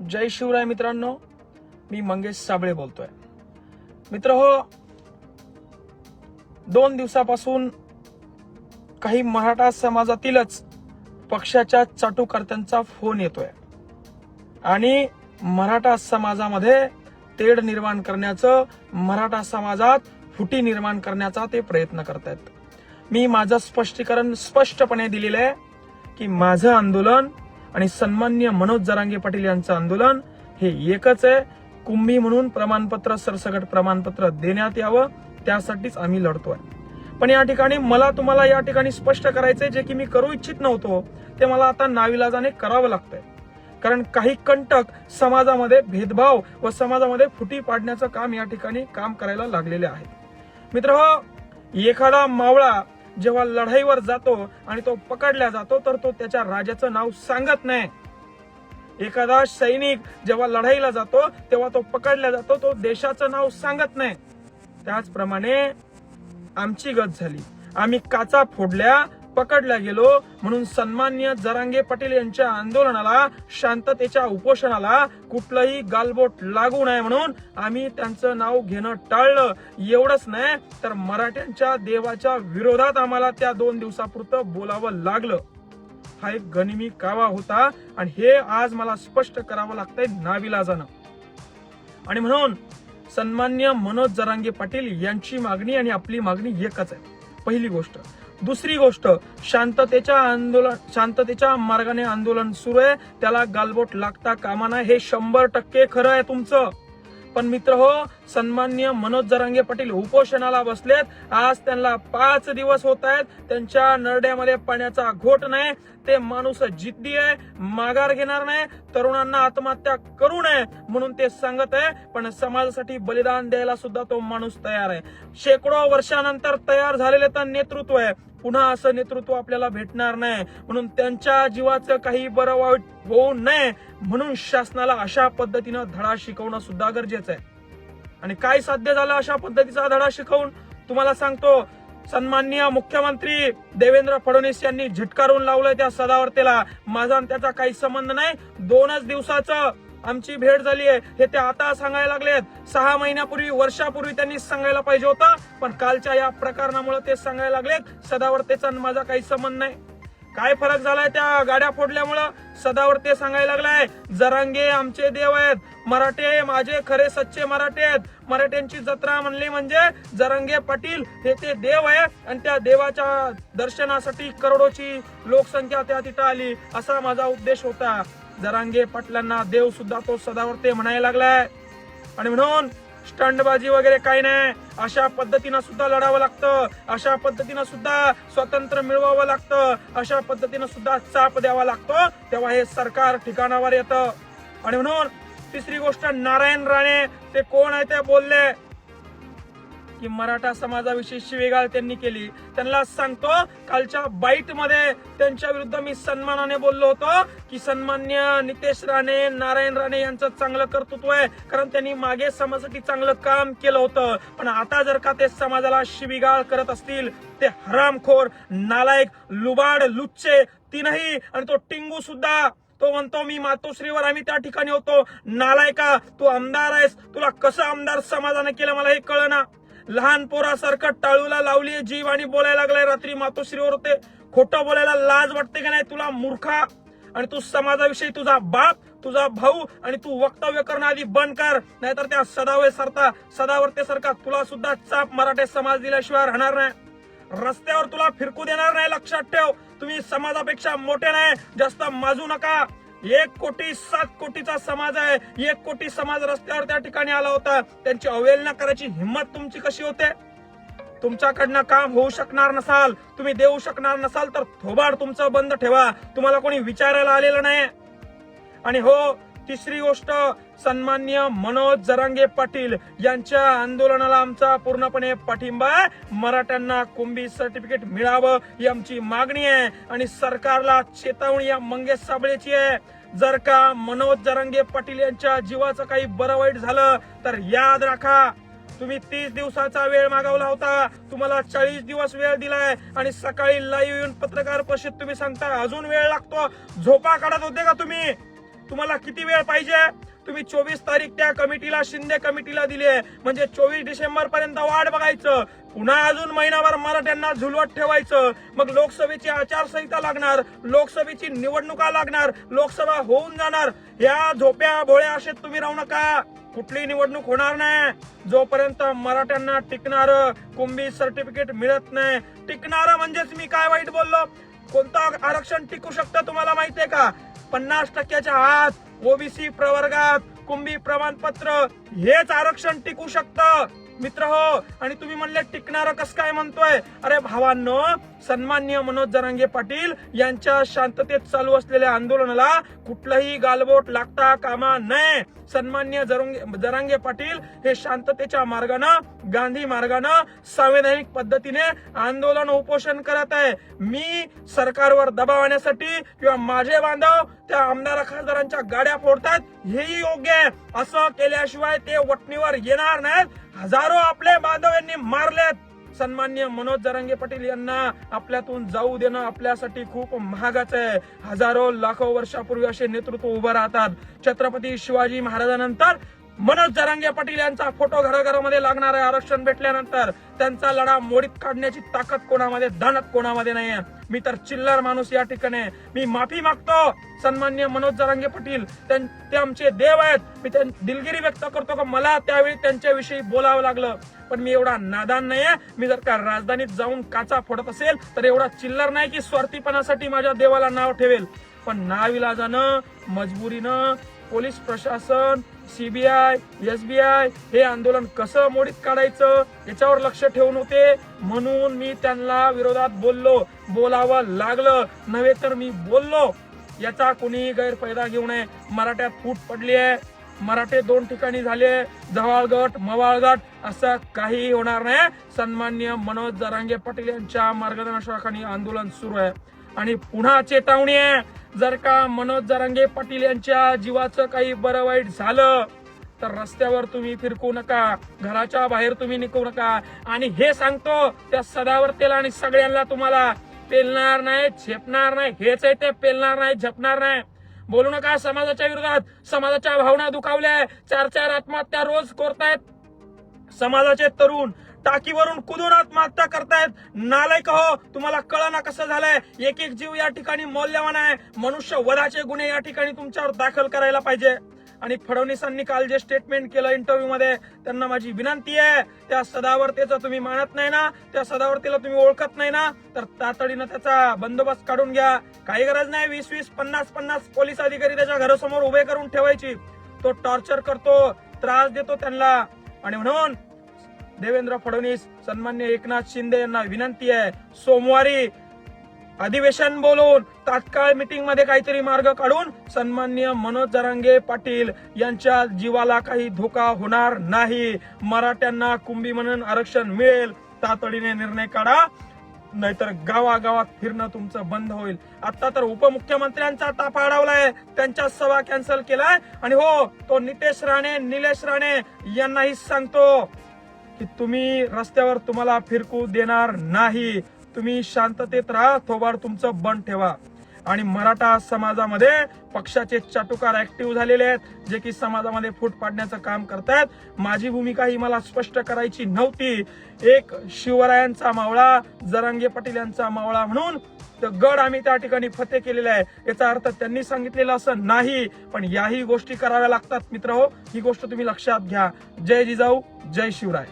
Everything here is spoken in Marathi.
जय शिवराय मित्रांनो, मी मंगेश साबळे बोलतोय. मित्र हो, 2 दिवसापासून काही मराठा समाजातीलच पक्षाच्या चाटुकर्त्यांचा फोन येतोय आणि मराठा समाजामध्ये तेढ निर्माण करण्याचं, मराठा समाजात फुटी निर्माण करण्याचा ते प्रयत्न करतायत. मी माझं स्पष्टीकरण स्पष्टपणे दिलेलं आहे की माझं आंदोलन आणि सन्माननीय मनोज जरांगे पाटील यांचं आंदोलन हे एकच आहे. कुंभी म्हणून प्रमाणपत्र, सरसकट प्रमाणपत्र देण्यात यावं, त्यासाठीच आम्ही लढतोय. पण या ठिकाणी मला तुम्हाला या ठिकाणी स्पष्ट करायचंय, जे की मी करू इच्छित नव्हतो ते मला आता नाविलाजाने करावं लागतंय. कारण काही कंटक समाजामध्ये भेदभाव व समाजामध्ये फुटी पाडण्याचं काम या ठिकाणी काम करायला लागलेले आहेत. मित्र हो, एखादा मावळा जेव्हा लढाईवर जातो आणि तो पकडला जातो तर तो त्याच्या राजाचं नाव सांगत नाही. एखादा सैनिक जेव्हा लढाईला जातो तेव्हा तो पकडला जातो, तो देशाचं नाव सांगत नाही. त्याचप्रमाणे आमची गत झाली. आम्ही काचा फोडल्या, पकडल्या गेलो, म्हणून सन्माननीय जरांगे पाटील यांच्या आंदोलनाला, शांततेच्या उपोषणाला कुठलंही गालबोट लागू नये म्हणून आम्ही त्यांचं नाव घेणं टाळलं. एवढंच नाही तर मराठ्यांच्या देवाच्या विरोधात आम्हाला त्या 2 दिवसापुरतं बोलावं लागलं. हा एक गनिमी कावा होता आणि हे आज मला स्पष्ट करावं लागतंय नाविलाजानं. आणि म्हणून सन्माननीय मनोज जरांगे पाटील यांची मागणी आणि आपली मागणी एकच आहे. पहिली गोष्ट. दुसरी गोष्ट, शांततेच्या मार्गाने आंदोलन सुरू आहे, त्याला गालबोट लागता कामा नये. हे 100% खरं आहे तुमचं. पण मित्र हो, सन्माननीय मनोज जरांगे पाटील उपोषणाला बसलेत. आज त्यांना 5 दिवस होत आहेत. त्यांच्या नरड्यामध्ये पाण्याचा घोट नाही. ते माणूस जिद्दी आहे, माघार घेणार नाही, तरुणांना आत्महत्या करू नये म्हणून ते सांगत आहे. पण समाजासाठी बलिदान द्यायला सुद्धा तो माणूस तयार आहे. शेकडो वर्षानंतर तयार झालेले तर नेतृत्व आहे. पुन्हा असं नेतृत्व आपल्याला भेटणार नाही. म्हणून त्यांच्या जीवाचं काही बरं वाईट होऊ नये म्हणून शासनाला अशा पद्धतीनं धडा शिकवणं सुद्धा गरजेचं आहे. आणि काय साध्य झालं अशा पद्धतीचा धडा शिकवून? तुम्हाला सांगतो, सन्माननीय मुख्यमंत्री देवेंद्र फडणवीस यांनी झिटकारून लावलंय त्या सदावर्तेला. माझा आणि त्याचा काही संबंध नाही. 2च दिवसाचं आमची भेट झाली आहे हे ते आता सांगायला लागलेत. 6 महिन्यापूर्वी, वर्षापूर्वी त्यांनी सांगायला पाहिजे होतं, पण कालच्या या प्रकरणामुळे ते सांगायला लागलेत. सदावर्तेचा आणि माझा काही संबंध नाही. काय फरक झालाय त्या गाड्या फोडल्यामुळं? सदावर्ते सांगायला लागलाय जरांगे आमचे देव आहेत, मराठे माझे खरे सच्चे मराठे आहेत. मराठ्यांची जत्रा म्हणली म्हणजे जरांगे पाटील हे ते देव आहे आणि त्या देवाच्या दर्शनासाठी करोडोची लोकसंख्या त्या तिथं आली, असा माझा उद्देश होता. जरांगे पाटलांना देव सुद्धा तो सदावर्ते म्हणायला लागलाय. आणि म्हणून स्टंटबाजी वगैरे काही नाही. अशा पद्धतीनं सुद्धा लढावं लागतं, अशा पद्धतीनं सुद्धा स्वातंत्र्य मिळवावं लागतं, अशा पद्धतीनं सुद्धा चाप द्यावा लागतो, तेव्हा हे सरकार ठिकाणावर येतं. आणि म्हणून तिसरी गोष्ट, नारायण राणे ते कोण आहे ते बोलले की मराठा समाजाविषयी शिवीगाळ त्यांनी केली. त्यांना सांगतो, कालच्या बाईट मध्ये त्यांच्या विरुद्ध मी सन्मानाने बोललो होतो की सन्मान्य नितेश राणे, नारायण राणे यांचं चांगलं कर्तृत्व आहे, कारण त्यांनी मागे समाजासाठी चांगलं काम केलं होतं. पण आता जर का ते समाजाला शिवीगाळ करत असतील, ते हरामखोर, नालायक, लुबाड, लुच्चे तीनही, आणि तो टिंगू सुद्धा, तो म्हणतो मी मातोश्रीवर आम्ही त्या ठिकाणी होतो. नालायका, तू आमदार आहेस, तुला कसं आमदार समाजाने केलं मला हे कळना. लहान पोरासारखं टाळूला लावली जीव आणि बोलायला लागलाय रात्री मातोश्रीवर होते. खोटं बोलायला लाज वाटते का नाही तुला मूर्खा? आणि तू समाजाविषयी तुझा बाप, तुझा भाऊ आणि तू वक्तव्य करणं आधी बंद कर, नाहीतर त्या सदावर्ते सारखा तुला सुद्धा चाप मराठा समाज दिल्याशिवाय राहणार नाही. रस्त्यावर तुला फिरकू देणार नाही, लक्षात ठेव. तुम्ही समाजापेक्षा मोठे नाही, जास्त माजू नका. 1,07 कोटीचा समाज आहे. 1 कोटी समाज रस्त्यावर त्या ठिकाणी आला होता. त्यांची अवहेलना करायची हिंमत तुमची कशी होते? तुमच्याकडनं काम होऊ शकणार नसाल, तुम्ही देऊ शकणार नसाल तर थोबाड तुमचं बंद ठेवा. तुम्हाला कोणी विचारायला आलेलं नाही. आणि हो, तिसरी गोष्ट, सन्माननीय मनोज जरांगे पाटील यांच्या आंदोलनाला आमचा पूर्णपणे पाठिंबा आहे. मराठ्यांना कुंभी सर्टिफिकेट मिळावं ही आमची मागणी आहे. आणि सरकारला चेतावणी या मंगेश साबळेची आहे, जर का मनोज जरांगे पाटील यांच्या जीवाचं काही बरं वाईट झालं तर याद राखा, तुम्ही 30 दिवसाचा वेळ मागवला होता, तुम्हाला 40 दिवस वेळ दिलाय. आणि सकाळी लाईव्ह येऊन पत्रकार परिषद तुम्ही सांगता अजून वेळ लागतो. झोपा काढत होते का तुम्ही? तुम्हाला किती वेळ पाहिजे? तुम्ही 24 तारीख त्या कमिटीला, शिंदे कमिटीला दिली आहे, म्हणजे 24 डिसेंबर पर्यंत वाट बघायचं. पुन्हा अजून महिनाभर मराठ्यांना झुलवत ठेवायचं. मग लोकसभेची आचारसंहिता लागणार, लोकसभेची निवडणुका लागणार, लोकसभा होऊन जाणार. या झोप्या भोळ्या असेच तुम्ही राहू नका. कुठली निवडणूक होणार नाही जोपर्यंत मराठ्यांना टिकणार कुंभी सर्टिफिकेट मिळत नाही. टिकणार म्हणजेच मी काय वाईट बोललो? कोणतं आरक्षण टिकू शकतं तुम्हाला माहितीये का? 50% आत ओबीसी प्रवर्गात कुंभी प्रमाणपत्र हेच आरक्षण टिकू शकतं मित्र हो. आणि तुम्ही म्हणले टिकणार कस काय म्हणतोय? अरे भावांनो, सन्माननीय मनोज जरांगे पाटील यांच्या शांततेत चालू असलेल्या आंदोलनाला कुठलंही गालबोट लागता कामा नये. सन्माननीय जरांगे पाटील हे शांततेच्या मार्गानं, गांधी मार्गानं, संवैधानिक पद्धतीने आंदोलन उपोषण करत आहे. मी सरकारवर दबाव आणण्यासाठी किंवा माझे बांधव त्या आमदार खासदारांच्या गाड्या फोडतात हेही योग्य आहे. असं केल्याशिवाय ते वटणीवर येणार नाहीत. हजारो आपले बांधव यांनी मारलेत. सन्माननीय मनोज जरांगे पाटील यांना आपल्यातून जाऊ देणं आपल्यासाठी खूप महागाचं आहे. हजारो लाखो वर्षापूर्वी असे नेतृत्व उभं राहतात. छत्रपती शिवाजी महाराजांनंतर मनोज जरांगे पाटील यांचा फोटो घराघरामध्ये लागणार आहे. आरक्षण भेटल्यानंतर त्यांचा लढा मोडीत काढण्याची ताकद कोणामध्ये, दानत कोणामध्ये नाहीये. मी तर चिल्लर माणूस या ठिकाणी. मी माफी मागतो सन्माननीय मनोज जरांगे पाटील, ते आमचे देव आहेत. मी दिलगिरी व्यक्त करतो की मला त्यावेळी त्यांच्याविषयी बोलावं लागलं, पण मी एवढा नादान नाहीये. मी जर का राजधानीत जाऊन काचा फोडत असेल तर एवढा चिल्लर नाही की स्वार्थीपणासाठी माझ्या देवाला नाव ठेवेल. पण नाविलाजानं, मजबुरीनं पोलीस प्रशासन, सीबीआय, एसबीआय हे आंदोलन कसं मोडीत काढायचं याच्यावर लक्ष ठेवून होते. म्हणून मी त्यांना विरोधात बोललो, बोलावं लागलं. नव्हे तर मी बोललो. याचा कोणी गैरफायदा घेऊ नये. मराठ्यात फूट पडली आहे. मराठे 2 ठिकाणी झाले, जव्हाळगट, मवाळगट. असं काही होणार नाही. सन्माननीय मनोज जरांगे पाटील यांच्या मार्गदर्शनाखाली आंदोलन सुरू आहे. आणि पुन्हा चेतावणी आहे, जर का मनोज जरांगे पाटील यांच्या जीवाचं काही बरं वाईट झालं तर रस्त्यावर तुम्ही फिरकू नका, घराच्या बाहेर तुम्ही निघू नका. आणि हे सांगतो त्या सदावर्तेला आणि सगळ्यांना, तुम्हाला पेलणार नाही, झेपणार नाही. हेच आहे ते, पेलणार नाही, झेपणार नाही. बोलू नका समाजाच्या विरोधात. समाजाच्या भावना दुखावल्या. 4 आत्महत्या रोज करतायत समाजाचे तरुण. टाकीवरून कुदून आत्महत्या करतायत. नालायक हो, तुम्हाला कळना कसं झालंय? एक जीव या ठिकाणी मौल्यवान आहे. मनुष्य वधाचे गुन्हे या ठिकाणी तुमच्यावर दाखल करायला पाहिजे. आणि फडणवीसांनी काल जे स्टेटमेंट केलं इंटरव्ह्यू मध्ये, त्यांना माझी विनंती आहे, त्या सदावर्तेचं तुम्ही मानत नाही ना, त्या सदावर्तेला तुम्ही ओळखत नाही ना, तर तातडीनं त्याचा बंदोबस्त काढून घ्या. काही गरज नाही 20-20, 50-50 पोलीस अधिकारी त्याच्या घरासमोर उभे करून ठेवायची. तो टॉर्चर करतो, त्रास देतो त्यांना. आणि म्हणून देवेंद्र फडणवीस, सन्मान्य एकनाथ शिंदे यांना विनंती आहे, सोमवारी अधिवेशन बोलून तात्काळ मीटिंग मध्ये काहीतरी मार्ग काढून सन्माननीय मनोज जरांगे पाटील यांच्या जीवाला काही धोका होणार नाही. मराठ्यांना कुंभी म्हणून आरक्षण मिळेल. तातडीने निर्णय काढा, नाहीतर गावागावात फिरणं तुमचं बंद होईल. आता तर उपमुख्यमंत्र्यांचा ताफा अडवलाय, त्यांच्या सभा कॅन्सल केलाय. आणि हो, तो नितेश राणे, निलेश राणे यांनाही सांगतो की तुम्ही रस्त्यावर तुम्हाला फिरकू देणार नाही. तुम्ही शांततेत राहा, थोबाड तुमचं बंद ठेवा. आणि मराठा समाजामध्ये पक्षाचे चाटुकार ऍक्टिव्ह झालेले आहेत, जे की समाजामध्ये फूट पाडण्याचं काम करतायत. माझी भूमिका ही मला स्पष्ट करायची नव्हती. एक शिवरायांचा मावळा, जरांगे पाटील यांचा मावळा म्हणून गड आम्ही त्या ठिकाणी फते केलेला आहे. याचा अर्थ त्यांनी सांगितलेलं असं नाही, पण याही गोष्टी कराव्या लागतात मित्र हो. ही गोष्ट तुम्ही लक्षात घ्या. जय जिजाऊ, जय शिवराय.